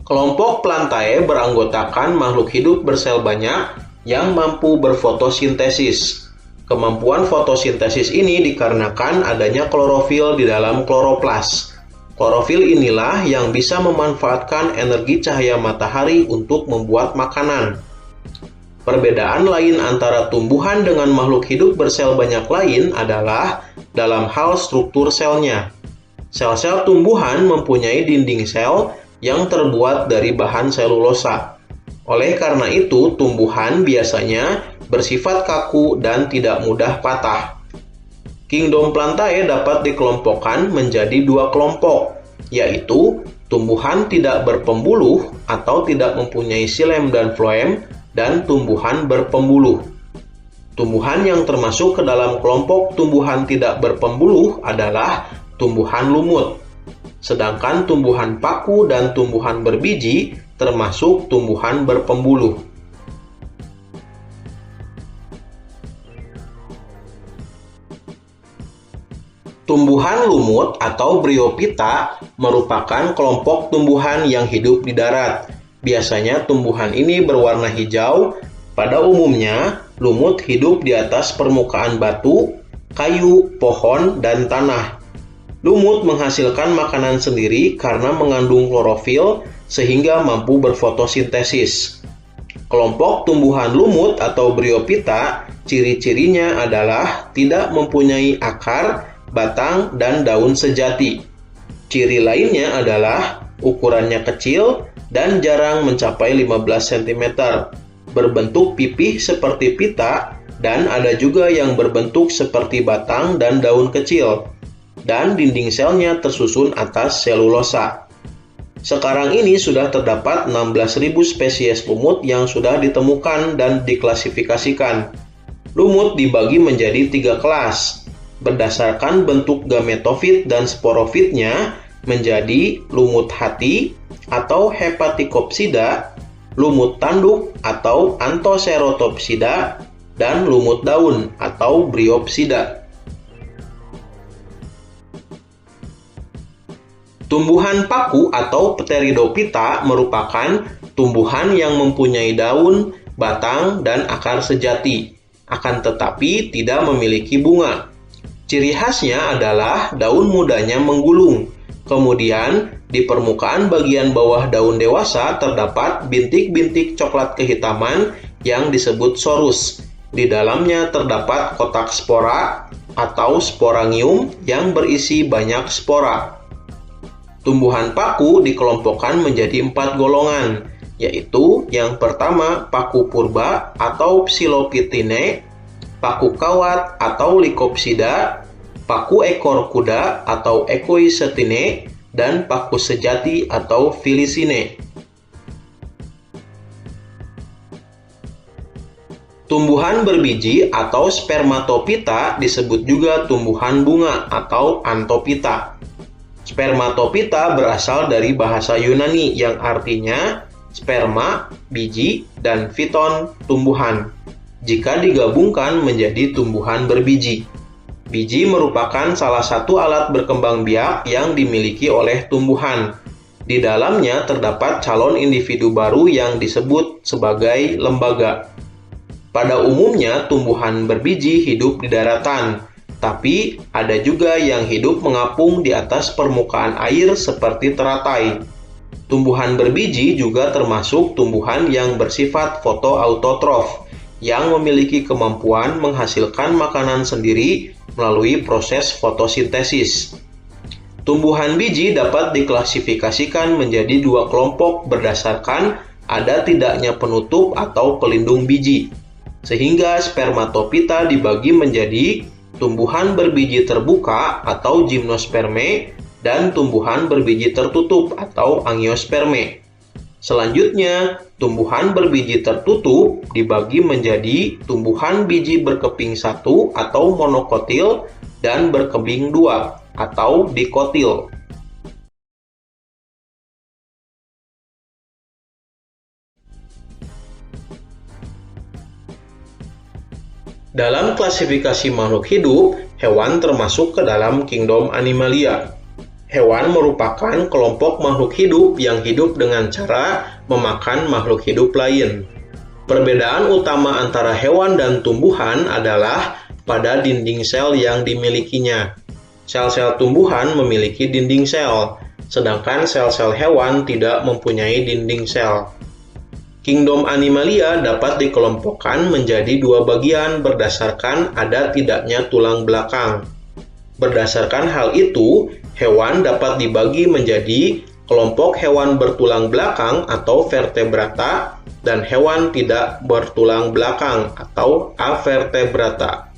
Kelompok Plantae beranggotakan makhluk hidup bersel banyak yang mampu berfotosintesis. Kemampuan fotosintesis ini dikarenakan adanya klorofil di dalam kloroplas. Klorofil inilah yang bisa memanfaatkan energi cahaya matahari untuk membuat makanan. Perbedaan lain antara tumbuhan dengan makhluk hidup bersel banyak lain adalah dalam hal struktur selnya. Sel-sel tumbuhan mempunyai dinding sel yang terbuat dari bahan selulosa. Oleh karena itu, tumbuhan biasanya bersifat kaku dan tidak mudah patah. Kingdom Plantae dapat dikelompokkan menjadi dua kelompok, yaitu tumbuhan tidak berpembuluh atau tidak mempunyai xilem dan floem, dan tumbuhan berpembuluh. Tumbuhan yang termasuk ke dalam kelompok tumbuhan tidak berpembuluh adalah tumbuhan lumut. Sedangkan tumbuhan paku dan tumbuhan berbiji termasuk tumbuhan berpembuluh. Tumbuhan lumut atau Bryophyta merupakan kelompok tumbuhan yang hidup di darat. Biasanya tumbuhan ini berwarna hijau. Pada umumnya, lumut hidup di atas permukaan batu, kayu, pohon, dan tanah. Lumut menghasilkan makanan sendiri karena mengandung klorofil sehingga mampu berfotosintesis. Kelompok tumbuhan lumut atau Bryophyta, ciri-cirinya adalah tidak mempunyai akar, batang, dan daun sejati. Ciri lainnya adalah ukurannya kecil dan jarang mencapai 15 cm, berbentuk pipih seperti pita, dan ada juga yang berbentuk seperti batang dan daun kecil, dan dinding selnya tersusun atas selulosa. Sekarang ini sudah terdapat 16.000 spesies lumut yang sudah ditemukan dan diklasifikasikan. Lumut dibagi menjadi 3 kelas, berdasarkan bentuk gametofit dan sporofitnya menjadi lumut hati atau Hepaticopsida, lumut tanduk atau Anthocerotopsida, dan lumut daun atau Bryopsida. Tumbuhan paku atau Pteridophyta merupakan tumbuhan yang mempunyai daun, batang, dan akar sejati, akan tetapi tidak memiliki bunga. Ciri khasnya adalah daun mudanya menggulung. Kemudian, di permukaan bagian bawah daun dewasa terdapat bintik-bintik coklat kehitaman yang disebut sorus. Di dalamnya terdapat kotak spora atau sporangium yang berisi banyak spora. Tumbuhan paku dikelompokkan menjadi 4 golongan, yaitu yang pertama paku purba atau Psilophytinae, paku kawat atau Lycopsida, paku ekor kuda atau Equisetae, dan paku sejati atau Felicinae. Tumbuhan berbiji atau Spermatophyta disebut juga tumbuhan bunga atau Anthophyta. Spermatophyta berasal dari bahasa Yunani yang artinya sperma, biji, dan phyton, tumbuhan. Jika digabungkan menjadi tumbuhan berbiji. Biji merupakan salah satu alat berkembang biak yang dimiliki oleh tumbuhan. Di dalamnya terdapat calon individu baru yang disebut sebagai lembaga. Pada umumnya, tumbuhan berbiji hidup di daratan, tapi ada juga yang hidup mengapung di atas permukaan air seperti teratai. Tumbuhan berbiji juga termasuk tumbuhan yang bersifat fotoautotrof, yang memiliki kemampuan menghasilkan makanan sendiri melalui proses fotosintesis. Tumbuhan biji dapat diklasifikasikan menjadi 2 kelompok berdasarkan ada tidaknya penutup atau pelindung biji, sehingga Spermatophyta dibagi menjadi tumbuhan berbiji terbuka atau Gymnospermae dan tumbuhan berbiji tertutup atau Angiospermae. Selanjutnya, tumbuhan berbiji tertutup dibagi menjadi tumbuhan biji berkeping 1 atau monokotil dan berkeping 2 atau dikotil. Dalam klasifikasi makhluk hidup, hewan termasuk ke dalam kingdom Animalia. Hewan merupakan kelompok makhluk hidup yang hidup dengan cara memakan makhluk hidup lain. Perbedaan utama antara hewan dan tumbuhan adalah pada dinding sel yang dimilikinya. Sel-sel tumbuhan memiliki dinding sel, sedangkan sel-sel hewan tidak mempunyai dinding sel. Kingdom Animalia dapat dikelompokkan menjadi dua bagian berdasarkan ada tidaknya tulang belakang. Berdasarkan hal itu, hewan dapat dibagi menjadi kelompok hewan bertulang belakang atau vertebrata dan hewan tidak bertulang belakang atau avertebrata.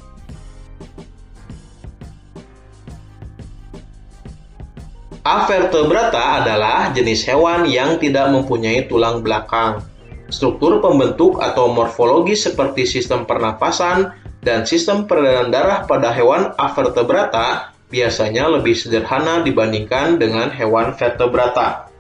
Avertebrata adalah jenis hewan yang tidak mempunyai tulang belakang. Struktur pembentuk atau morfologis seperti sistem pernafasan dan sistem peredaran darah pada hewan avertebrata biasanya lebih sederhana dibandingkan dengan hewan vertebrata.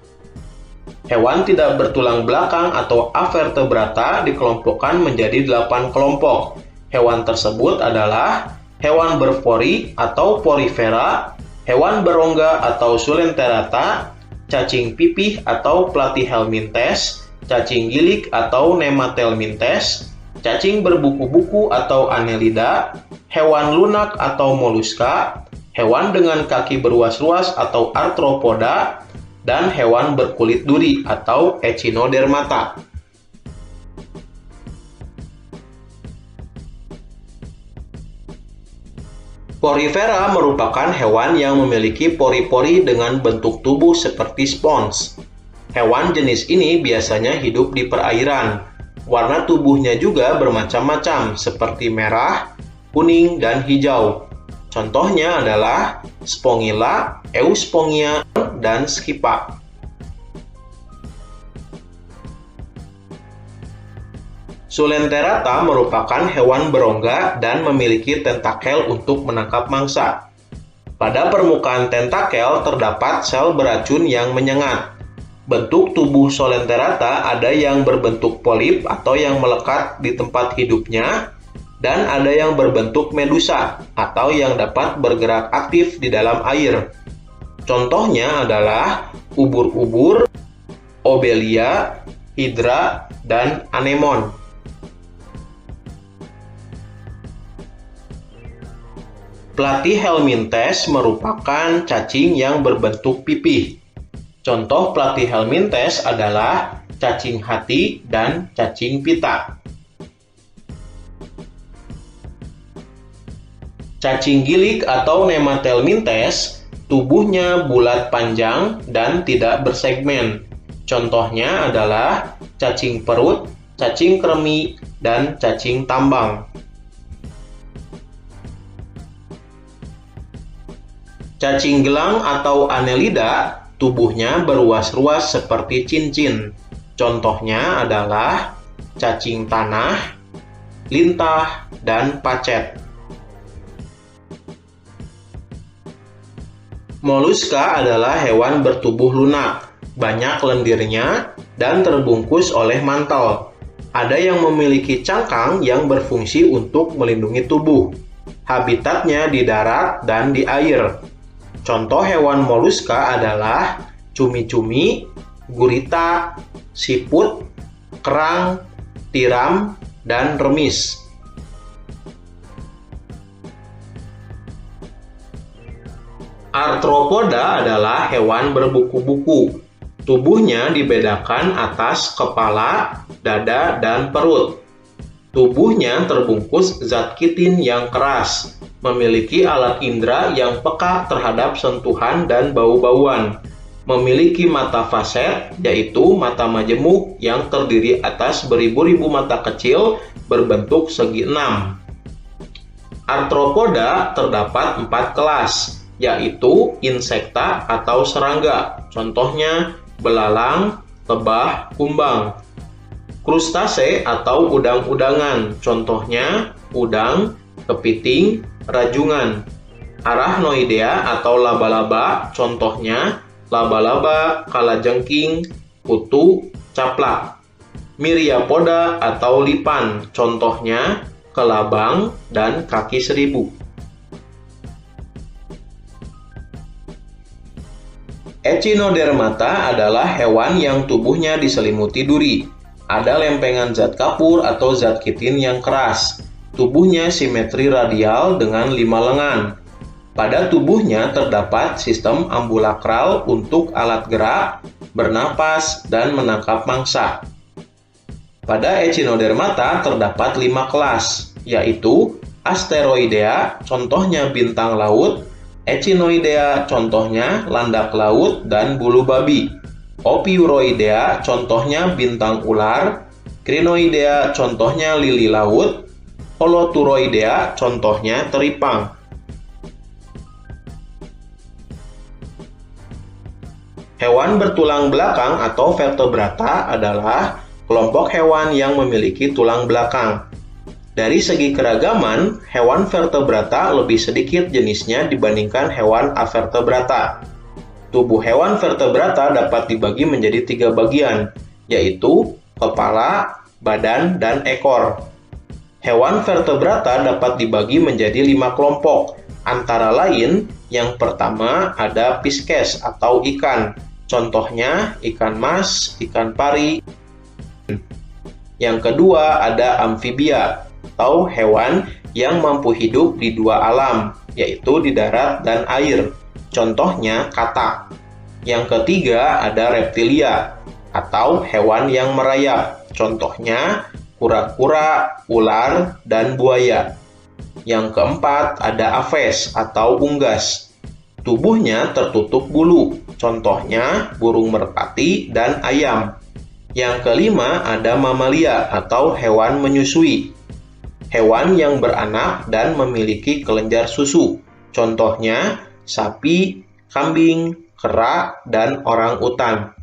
Hewan tidak bertulang belakang atau avertebrata dikelompokkan menjadi 8 kelompok. Hewan tersebut adalah hewan berpori atau porifera, hewan berongga atau Coelenterata, cacing pipih atau Platyhelminthes, cacing gilik atau Nemathelminthes, cacing berbuku-buku atau Annelida, hewan lunak atau Moluska, hewan dengan kaki beruas-ruas atau Arthropoda, dan hewan berkulit duri atau Echinodermata. Porifera merupakan hewan yang memiliki pori-pori dengan bentuk tubuh seperti spons. Hewan jenis ini biasanya hidup di perairan. Warna tubuhnya juga bermacam-macam seperti merah, kuning, dan hijau. Contohnya adalah Spongilla, Euspongia, dan Scypha. Coelenterata merupakan hewan berongga dan memiliki tentakel untuk menangkap mangsa. Pada permukaan tentakel terdapat sel beracun yang menyengat. Bentuk tubuh Coelenterata ada yang berbentuk polip atau yang melekat di tempat hidupnya, dan ada yang berbentuk medusa atau yang dapat bergerak aktif di dalam air. Contohnya adalah ubur-ubur, obelia, hidra, dan anemon. Platyhelminthes merupakan cacing yang berbentuk pipih. Contoh Platyhelminthes adalah cacing hati dan cacing pita. Cacing gilik atau Nemathelminthes, tubuhnya bulat panjang dan tidak bersegmen. Contohnya adalah cacing perut, cacing kremi, dan cacing tambang. Cacing gelang atau Annelida, tubuhnya beruas-ruas seperti cincin. Contohnya adalah cacing tanah, lintah, dan pacet. Moluska adalah hewan bertubuh lunak, banyak lendirnya, dan terbungkus oleh mantel. Ada yang memiliki cangkang yang berfungsi untuk melindungi tubuh. Habitatnya di darat dan di air. Contoh hewan moluska adalah cumi-cumi, gurita, siput, kerang, tiram, dan remis. Arthropoda adalah hewan berbuku-buku. Tubuhnya dibedakan atas kepala, dada, dan perut. Tubuhnya terbungkus zat kitin yang keras. Memiliki alat indera yang peka terhadap sentuhan dan bau-bauan. Memiliki mata faset, yaitu mata majemuk yang terdiri atas beribu-ribu mata kecil berbentuk segi enam. Arthropoda terdapat 4 kelas, yaitu insekta atau serangga. Contohnya belalang, lebah, kumbang. Krustase atau udang-udangan. Contohnya udang, kepiting, rajungan. Arachnoidea atau laba-laba, contohnya laba-laba, kalajengking, kutu, caplak. Myriapoda atau lipan, contohnya kelabang dan kaki seribu. Echinodermata adalah hewan yang tubuhnya diselimuti duri. Ada lempengan zat kapur atau zat kitin yang keras. Tubuhnya simetri radial dengan 5 lengan. Pada tubuhnya terdapat sistem ambulakral untuk alat gerak, bernapas, dan menangkap mangsa. Pada Echinodermata terdapat 5 kelas, yaitu Asteroidea, contohnya bintang laut, Echinoidea, contohnya landak laut dan bulu babi, Ophiuroidea, contohnya bintang ular, Crinoidea, contohnya lili laut, Holoturoidea, contohnya teripang. Hewan bertulang belakang atau vertebrata adalah kelompok hewan yang memiliki tulang belakang. Dari segi keragaman, hewan vertebrata lebih sedikit jenisnya dibandingkan hewan avertebrata. Tubuh hewan vertebrata dapat dibagi menjadi 3 bagian, yaitu kepala, badan, dan ekor. Hewan vertebrata dapat dibagi menjadi 5 kelompok, antara lain yang pertama ada Pisces atau ikan, contohnya ikan mas, ikan pari. Yang kedua ada amfibia atau hewan yang mampu hidup di 2 alam, yaitu di darat dan air. Contohnya katak. Yang ketiga ada reptilia atau hewan yang merayap. Contohnya kura-kura, ular, dan buaya. Yang keempat ada aves atau unggas. Tubuhnya tertutup bulu. Contohnya burung merpati dan ayam. Yang kelima ada mamalia atau hewan menyusui. Hewan yang beranak dan memiliki kelenjar susu. Contohnya sapi, kambing, kera, dan orang utan.